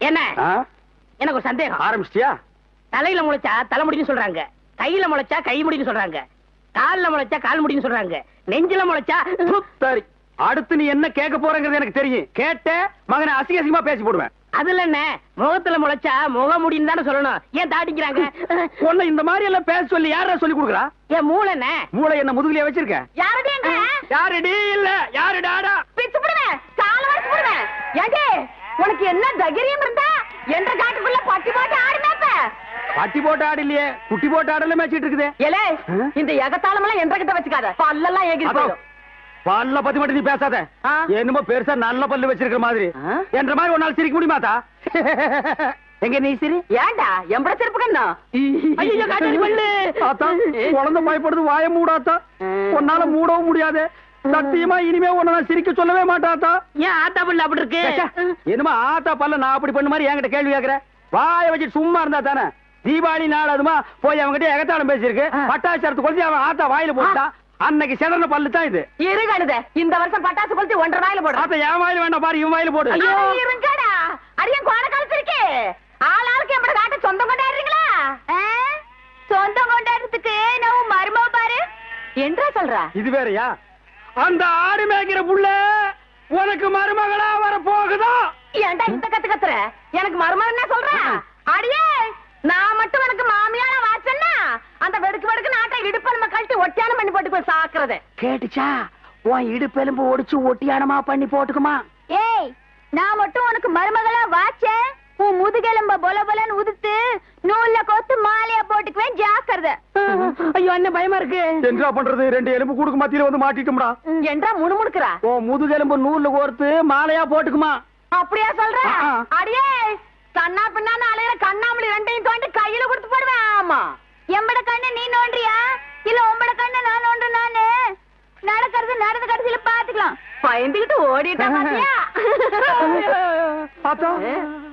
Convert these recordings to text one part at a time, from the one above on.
என்ன எனக்கு ஒரு சந்தேகம். ஆரம்பிச்சிட்டியா? தலையில முளைச்சா தலைமுடின்னு சொல்றாங்க, கையில முளைச்சா கை முடின்னு சொல்றாங்க, கால்ல முளைச்சா கால் முடின்னு சொல்றாங்க, நெஞ்சில முளைச்சா. சரி, அடுத்து நீ என்ன கேட்க போறங்கிறது எனக்கு தெரியும். கேட்ட மகனை அசிங்க அசிங்கமா பேசி போடுவேன். அதுல என்ன, முகத்துல முளைச்சா முக முடின்னு தானே சொல்லணும். ஏன் தாட்டிக்கிறாங்க? உன்னை இந்த மாதிரி எல்லாம் பேச சொல்லி யாரா சொல்லி கொடுக்குறா? ஏன் மூளை என்ன? மூளை என்ன முதுகுலயே வச்சிருக்க? யாருடைய யாருடி இல்ல யாரு டாடா பிச்சு போடுவேன், கால வச்சு போடுவேன். ஏங்க உனக்கு என்ன தைரியம் இருந்தா என்ற காட்டுக்குள்ள பட்டி போட்டு ஆடுனப்ப? பட்டி போட்டு ஆடு இல்லையே, குட்டி போட்டு ஆடல மேய்ச்சிட்டு இருக்குது. ஏலே, இந்த எகத்தாளம் எல்லாம் என்ற கிட்ட வச்சுக்காத, பல்லெல்லாம் ஏகி போயிடும். பல்ல பத்தி மட்டும் நீ பேசாத. என்னமோ பெருசா நல்ல பல்லு வச்சிருக்கிற மாதிரி என்ற மாதிரி ஒரு நாள் சிரிக்க முடியுமாத்தா? எங்க நீ சிரி? ஏண்டா எம்பட செருப்பு கண்ணா? ஐயோ காட்டாடி பல்லு. ஆத்தா, குழந்தை பயப்படுது, வாய மூடாத்தா. உன்னால மூடவும் முடியாது. சத்தியமா இனிமே உன்னை நான் சிரிக்க சொல்லவே மாட்டாத்தா. ஏன் ஆத்தா பல்லு அப்படி இருக்கு? என்னமா ஆத்தா பல்ல நான் அப்படி பண்ண மாதிரி என்கிட்ட கேள்வி கேக்குற? வாய வச்சுட்டு சும்மா இருந்தா தானே. தீபாவளி நாள் அதுமா போய் அவங்ககிட்ட எகத்தாளம் பேசியிருக்கு. பட்டாசரத்து கொளுத்தி அவன் ஆத்தா வாயில போட்டா. அன்னைக்கு செதற பல்லு தான் இது. இருங்கடா, இந்த வருஷம் பட்டாசு கொளுத்தி 1.5 வாயில போடு. ஆத்தா என் வாயில வேண்டாம் பாரு, இவன் வாயில போடு. ஐயோ இருங்கடா, அரியன் கோண கலத்திருக்கே. ஆளாளுக்கு எம்பட காட்ட சொந்தம் கொண்டாடுறீங்களா? சொந்தம் கொண்டாடுறதுக்கு நான் மருமவ பாரு என்றா சொல்றா. இது வேறயா? அந்த ஆடு மேய்க்கிற புள்ள உனக்கு மருமகளா வர போகுதா? ஏன்டா இந்த கத்து கத்துற? எனக்கு மருமகன் என்ன சொல்ற? அடியே, நான் மட்டும் எனக்கு மாமியார வாச்சன்னா அந்த வெடுக்கு வெடுக்கு நாட்டை இடுப்பெலும்ப கழட்டி ஒட்டியானம் பண்ணி போட்டு போய் சாக்குறது கேட்டுச்சா? உன் இடுப்பெலும்பு ஒடிச்சு ஒட்டியானமா பண்ணி போட்டுக்குமா? ஏய், நான் மட்டும் உனக்கு மருமகளா வாச்சேன், உன் முதுகெலும்ப பொல பொலன்னு உதுத்து நூல்ல கோத்து மாலையா போட்டுக்குவேன், ஜாக்கிரதை. ஐயோ என்ன பயமா இருக்கு. என்ன பண்றது? 2 எலும்பு குடுக்கு மத்தியில வந்து மாட்டிட்டோம்டா. என்றா முணுமுணுக்குறா? ஓ முதுகெலும்பு நூல்ல கோர்த்து மாலையா போட்டுக்குமா? அப்படியா சொல்ற? அடியே, கண்ணா பின்னான்னு அலையிற கண்ணாமலி 2ஐயும் தோண்டி கையில கொடுத்து போடுவேன். ஆமா, எம்பட கண்ணு நீ நோண்டியா இல்ல உம்பட கண்ணு நான் நோண்டு? நானு நடக்கிறது நடந்து கடைசியில பாத்துக்கலாம். பயந்துகிட்டு ஓடிட்டா பாத்தியா? ஆத்தா,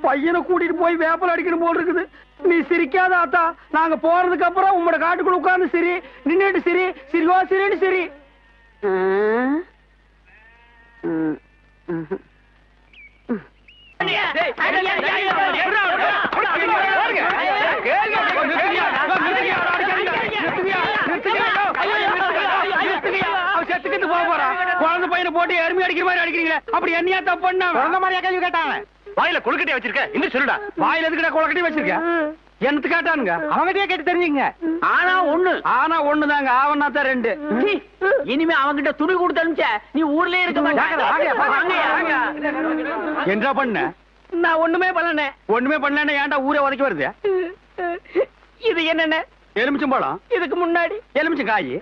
பையனை கூட்டிட்டு போய் வேப்பல் அடிக்கணும் போல் இருக்குது. நீ சிரிக்காத ஆத்தா. நாங்க போறதுக்கு அப்புறம் உங்களோட காட்டுக்குள்ள உட்கார்ந்து சிரி, நின்னுட்டு சிரி, சிரிவா சிரின்னு சிரி. குழந்தை பையனை போட்டு எருமை அடிக்கிற மாதிரி அடிக்கிறீங்களே, அப்படி என்னையா தப்பு பண்ண? குழந்தை மாதிரியா கேள்வி கேட்டாங்க. வாயில கொழுக்கட்டை வச்சிருக்க, இன்னும் சொல்லுடா. வாயில எதுக்குடா கொழுக்கட்டை வச்சிருக்க? என்னத்து கேட்டானுங்க? அவங்ககிட்டயே கேட்டு தெரிஞ்சுங்க. ஆனா ஒண்ணுதாங்க, ஆவனா தான் 2. இனிமே அவங்கிட்ட துணி கொடுத்து அனுப்பிச்ச நீ ஊர்லயே இருக்க மாட்டாங்க. என்ன பண்ண? நான் ஒண்ணுமே பண்ணல. ஒண்ணுமே பண்ணல. ஏன்டா ஊரே உதைக்க வருது? இது என்னென்ன? எலுமிச்சம்பழம். இதுக்கு முன்னாடி எலுமிச்சங்காய்.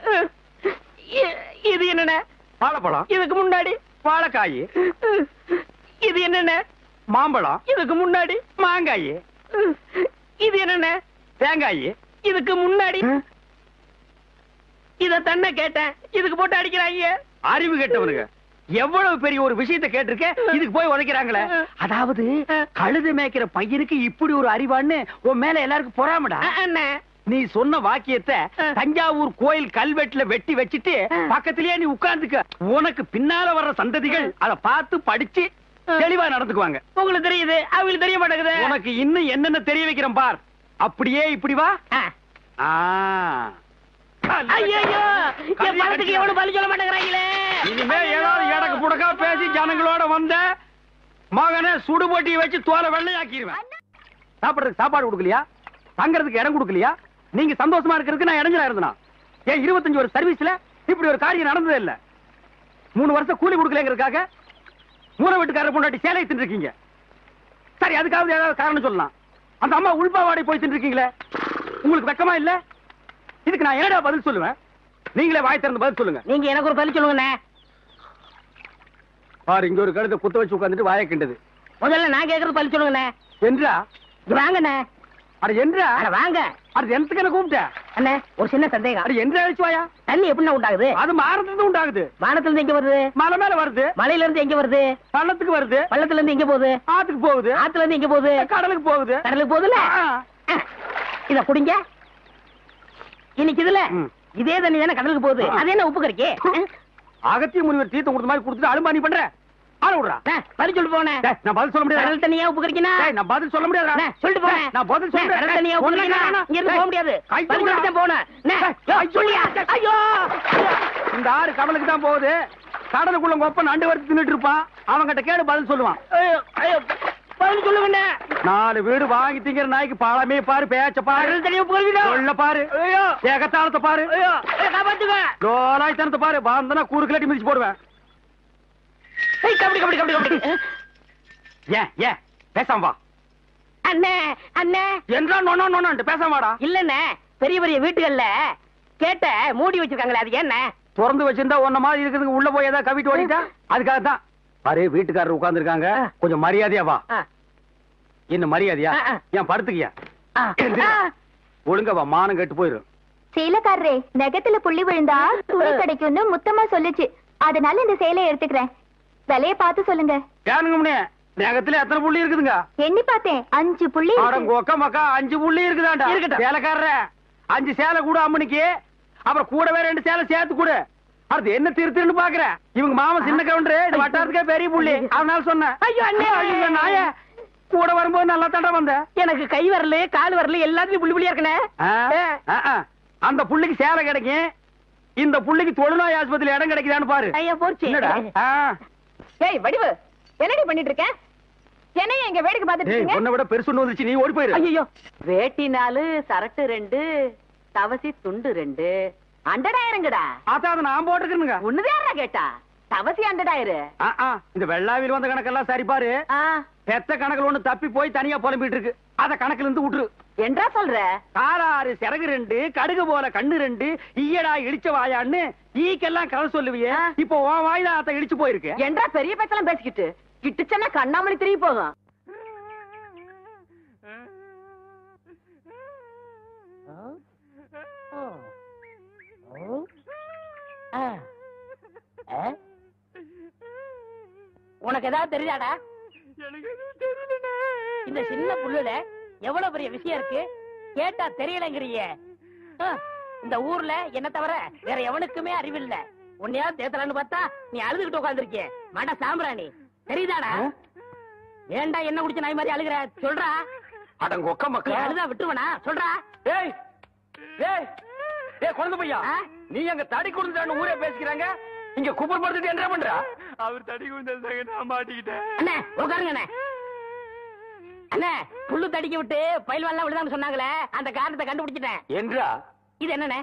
இது என்னென்ன? வாழைப்பழம். இதுக்கு முன்னாடி வாழைக்காய். இது என்னென்ன? மாம்பழம். இதுக்கு முன்னாடி மாங்காய். இது என்னென்ன? தேங்காய். இதுக்கு முன்னாடி இத தன்ன கேட்டேன், இதுக்கு போட்டு அடிக்கிறாங்க. அறிவு கேட்டவனுங்க எவ்வளவு பெரிய ஒரு விஷயத்தை கேட்டிருக்க, இதுக்கு போய் உதைக்கிறாங்களே. அதாவது கழுது மேய்க்கிற பையனுக்கு இப்படி ஒரு அறிவான்னு உன் மேல எல்லாருக்கும் பொறாமடா. நீ சொன்ன வாக்கியத்தை தஞ்சாவூர் கோயில் கல்வெட்டுல வெட்டி வச்சிட்டு பக்கத்திலேயே நீ உட்கார்ந்துக்க. உனக்கு பின்னால வர்ற சந்ததிகள் அதை பார்த்து படிச்சு தெளிவா நடந்துக்குவாங்க. உங்களுக்கு தெரியுது, அவங்களுக்கு தெரிய மாட்டேங்குது. உனக்கு இன்னும் என்னென்ன தெரிய வைக்கிறேன் பார். அப்படியே இப்படி வா. எவ்வளவு பலி சொல்ல மாட்டேங்கிறாங்களே. இனிமே ஏதாவது எடக்கு புடக்கா பேசி ஜனங்களோட வந்த மகனை சுடுபொட்டி வச்சு தோலை வெள்ளையாக்கிடுவேன். சாப்பிடுறதுக்கு சாப்பாடு கொடுக்கலையா? தங்கறதுக்கு இடம் கொடுக்கலையா? நீங்க சந்தோஷமா இருக்கிறதுக்கு நான் இடைஞ்சலா இருந்தனா? ஏன் 25 வருஷம் சர்வீஸ்ல இப்படி ஒரு காரியம் நடந்ததே இல்ல. 3 வருஷம் கூலி கொடுக்கலங்கிறதுக்காக மூணு வீட்டுக்காரர் பொண்டாட்டி சேலை தின்னுருக்கீங்க. சரி, அதுக்காவது ஏதாவது காரணம் சொல்லலாம். அந்த அம்மா உள்பாவாடை போய் தின்னுருக்கீங்களே, உங்களுக்கு வெக்கமா இல்ல? இதுக்கு நான் என்னடா பதில் சொல்லுவேன்? நீங்களே வாய் திறந்து பதில் சொல்லுங்க. நீங்க எனக்கு ஒரு பதில் சொல்லுங்க. பாரு, இங்க ஒரு கழுத்தை குத்த வச்சு உட்காந்துட்டு வாயை கிண்டது. முதல்ல நான் கேக்குறது பதில் சொல்லுங்க. என்றா? வாங்கண்ணே. அட என்றா? வாங்க. அது எனக்கு என்ன கூப்பிட்ட? அண்ணே, ஒரு சின்ன சந்தேகம். அது எந்த அழிச்சு வாயா? தண்ணி எப்படி உண்டாகுது? அது மாறத்துல உண்டாகுது. வானத்துல இருந்து எங்க வருது? மலை மேல வருது. மலையில இருந்து எங்க வருது? பள்ளத்துக்கு வருது. பள்ளத்துல இருந்து எங்க போகுது? ஆத்துக்கு போகுது. ஆத்துல இருந்து எங்க போகுது? கடலுக்கு போகுது. கடலுக்கு போகுதுல. இத குடிங்க. இன்னைக்கு இதுல இதே தண்ணி தானே கடலுக்கு போகுது. அது என்ன உப்பு கறிக்கு? அகத்திய முனிவர் தீர்த்தம் கொடுத்த மாதிரி கொடுத்துட்டு அலும்பாணி பண்ற. ஆள விடுறா. பதில் சொல்லு போனே. நான் பதில் சொல்ல முடியாது. கடல் தண்ணியா உப்பு கறிக்கினா? நான் பதில் சொல்ல முடியாது. சொல்லிட்டு போனே. நான் பதில் சொல்றேன். கடல் தண்ணியா உப்பு கறிக்கினா? இங்க இருந்து போக முடியாது. பதில் சொல்லிட்டு போனே. சொல்லியா? ஐயோ! இந்த ஆறு கடலுக்கு தான் போகுது. கடலுக்குள்ள கொப்ப நண்டு வறுத்து தின்னுட்டு இருப்பான். அவன்கிட்ட கேடு பதில் சொல்லுவான். ஐயோ ஐயோ பதில் சொல்லுங்க. 4 வீடு வாங்கி திங்கிற நாய்க்கு பழமே பாரு, பேச்ச பாரு, கடல் தண்ணியா உப்பு கறிக்கினா? சொல்ல பாரு, ஐயோ ஏகத்தாளத்தை பாரு, ஐயோ காப்பாத்துங்க. லோலாய்த்தனத்தை பாரு. பாந்தனா கூறு கிளட்டி மிதிச்சு போடுவேன். கபடி கபடி கபடி கபடி. ஏன் பேசாம வா. அண்ணே அண்ணே என்றா நோன்னு பேசாம வாடா. இல்லண்ணே, பெரிய பெரிய வீட்டுகள்ல கேட்ட மூடி வச்சிருக்காங்களே, அது என்ன? திறந்து வச்சிருந்தா ஒன்ன மாதிரி இருக்கிறதுக்கு உள்ள போய் ஏதாவது கவிட்டு ஓடிட்டா அதுக்காகத்தான். பாரு, வீட்டுக்காரர் உட்கார்ந்து இருக்காங்க, கொஞ்சம் மரியாதையா வா. என்ன மரியாதையா? ஏன் படுத்துக்கியா? ஒழுங்க வா, மானம் கெட்டு போயிரும். சேலைக்காரரே, நெகத்துல புள்ளி விழுந்தா துணி கிடைக்கும்னு முத்தமா சொல்லுச்சு. அதனால இந்த சேலையை எடுத்துக்கிறேன். விலைய பார்த்து சொல்லுங்க. ஏனுங்க முன்னே, நகத்துல எத்தனை புள்ளி இருக்குதுங்க? எண்ணி பார்த்தேன், 5 புள்ளி இருக்கு. அடங்க ஒக்க மக்கா, 5 புள்ளி இருக்குதாண்டா. இருக்கட்டும். சேலைக்காரர 5 சேலை கூட அம்மனுக்கு, அப்புறம் கூடவே 2 சேலை சேர்த்து கூட. அது என்ன திருத்துன்னு பாக்குற? இவங்க மாமா சின்ன கவுண்டரு, இந்த வட்டாரத்துக்கே பெரிய புள்ளி, அதனால சொன்னேன். ஐயோ அண்ணே, ஐயோ நாய, கூட வரும்போது நல்லா தண்டை வந்த. எனக்கு கை வரல கால் வரல எல்லாத்துலயும் புள்ளி புள்ளியா இருக்கனே. அந்த புள்ளிக்கு சேலை கிடைக்கும், இந்த புள்ளிக்கு தொழுநோய் ஆஸ்பத்திரியில இடம் கிடைக்குதான்னு பாரு. ஐயா போச்சு. என்னடா? ஏய் வடிவு, என்னடி பண்ணிட்டு இருக்க? என்னைய எங்க வேடிக்கை பார்த்துட்டு ஏய், இருக்கீங்க? உன்னை விட பெருசு ஒண்ணு வந்துச்சு, நீ ஓடி போயிரு. ஐயோ, வேட்டி 4 சரட்டு 2 தவசி துண்டு 2 அண்டடாயிரங்கடா. அதான் அதை நான் போட்டுருக்கேனுங்க. ஒண்ணுதான் கேட்டா, தவசி அண்டடாயிரு. இந்த வெள்ளாவில் வந்த கணக்கெல்லாம் சரி பாரு. பெத்த கணக்குல ஒண்ணு தப்பி போய் தனியா புலம்பிட்டு இருக்கு, அத கணக்குல இருந்து விட்டுரு. என்றா சொல்ற? காலாறு சிறகு 2 கடுகு போல கண்ணு 2 ஈயடா இடிச்ச வாயான்னு ஈக்கெல்லாம் கதை சொல்லுவியே, இப்போ உன் வாயில அத இடிச்சு போயிருக்கு. என்றா பெரிய பேச்செல்லாம் பேசிக்கிட்டு கிட்டுச்சன்னா கண்ணாமணி திரும்பி போகும். உனக்கு ஏதாவது தெரியாதா? இந்த சின்ன புல்லுல எவ்வளவு பெரிய விஷயம் இருக்கு, கேட்டா தெரியலங்கிறிய. இந்த ஊர்ல என்ன தவிர வேற எவனுக்குமே அறிவில்ல. உன்னையாவது தேத்தலான்னு பார்த்தா நீ அழுதுகிட்டு உட்காந்துருக்கிய மாட்டா சாம்பிராணி, தெரியுதாடா? ஏண்டா என்ன குடிச்ச நாய் மாதிரி அழுகுற? சொல்றா. அடங்க ஒக்க மக்கள் அழுதா விட்டுருவனா? சொல்றா. ஏய் ஏய் ஏய் குழந்தை பையா, நீ அங்க தடி குடுந்தான்னு ஊரே பேசிக்கிறாங்க, இங்க குப்பர் படுத்துட்டு என்ன பண்றா? அவர் தடி குடுந்தாங்க, நான் மாட்டிக்கிட்டேன். அண்ணே உட்காருங்க அண்ணே. அண்ணே, புல்லு தடிக்க விட்டு பயில்வான்லாம் விடுதான்னு சொன்னாங்களே, அந்த காரணத்தை கண்டுபிடிச்சிட்டேன். என்றா? இது என்னண்ணே?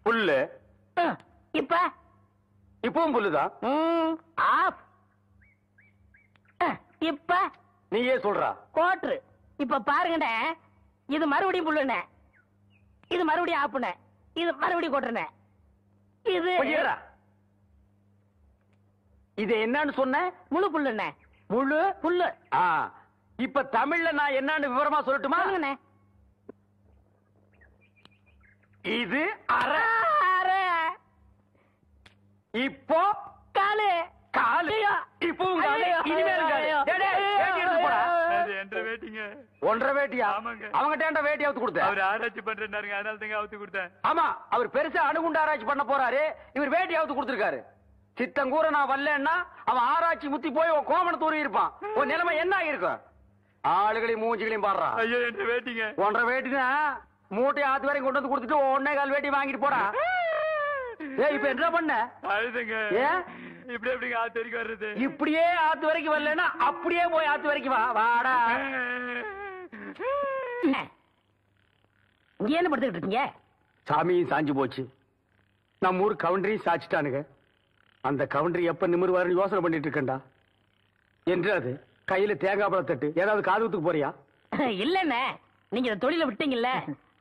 புல்லு. இப்ப இப்பவும் புல்லுதான். ஆஃப். இப்ப நீயே சொல்றா. கோட்ரு. இப்ப பாருங்கண்ணே, இது மறுபடியும் புல்லுண்ணே, இது மறுபடியும் ஆப்புண்ணே, இது மறுபடியும் கோட்டுண்ணே. இது இது என்னன்னு சொன்ன? முழு புல்லுண்ணே. முழு புல்லு. இப்ப தமிழ்ல நான் என்னன்னு விவரமா சொல்லட்டுமா? சொல்லுங்கண்ணே. இது அரை. இப்போ காலு. காலு. இப்பவும் காலு. இனிமேல் காலு. வேட்டி எடுத்து போடா. ஒன்றரை வேட்டியா? அவங்கிட்ட வேட்டி அவுத்து கொடுத்த. அவர் ஆராய்ச்சி பண்றாருங்க, அதனால தாங்க அவுத்து கொடுத்தேன். ஆமா, அவர் பெருசா அணுகுண்டு ஆராய்ச்சி பண்ண போறாரு, இவர் வேட்டி அவுத்து கொடுத்திருக்காரு. சித்தங்கூர நான் வரலன்னா அவன் ஆராய்ச்சி முத்தி போய் உன் கோமண தூரி இருப்பான். உன் நிலைமை என்ன ஆகிருக்கும்? ஆளுகளையும் மூஞ்சிகளையும் பாடுறான். ஐயோ என்ற வேட்டிங்க. ஒன்றரை வேட்டினா மூட்டை ஆத்து வரைக்கும் கொண்டு வந்து கொடுத்துட்டு 1.25 வேட்டி வாங்கிட்டு போடா. ஏய், இப்ப என்ன பண்ண? அழுதுங்க. ஏன் இப்படி எப்படிங்க ஆத்து வரைக்கும் வர்றது? இப்படியே ஆத்து வரைக்கும் வரலன்னா அப்படியே போய் ஆத்து வரைக்கும் வா. வாடா. இங்க என்ன படுத்துக்கிட்டு இருக்கீங்க? சாமியும் சாஞ்சு போச்சு, நம்ம ஊர் கவுண்டரையும் சாச்சிட்டானுங்க. அந்த கவுண்டரி எப்ப நிமிர்வாருன்னு யோசனை பண்ணிட்டு இருக்கேன்டா. என்று அது கையில தேங்காய் பழம் தட்டு, ஏதாவது காதுகுத்துக்கு போறியா? இல்லண்ணே, நீங்க இந்த தொழில விட்டீங்கல்ல,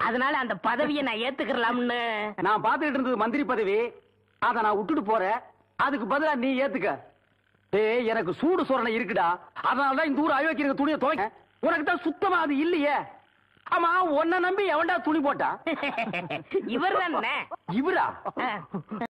அதனால அந்த பதவியை நான் ஏத்துக்கலாம்னு. நான் பாத்துக்கிட்டு இருந்தது மந்திரி பதவி, அத நான் விட்டுட்டு போறேன். அதுக்கு பதிலா நீ ஏத்துக்க. ஏய், எனக்கு சூடு சொரணை இருக்குடா, அதனாலதான் இந்த ஊர் அயோக்கிய துணியை துவைக்க. உனக்கு தான் சுத்தமா அது இல்லையே. ஆமா, உன்னை நம்பி எவன்டா துணி போட்டா? இவர் தானே. இவரா?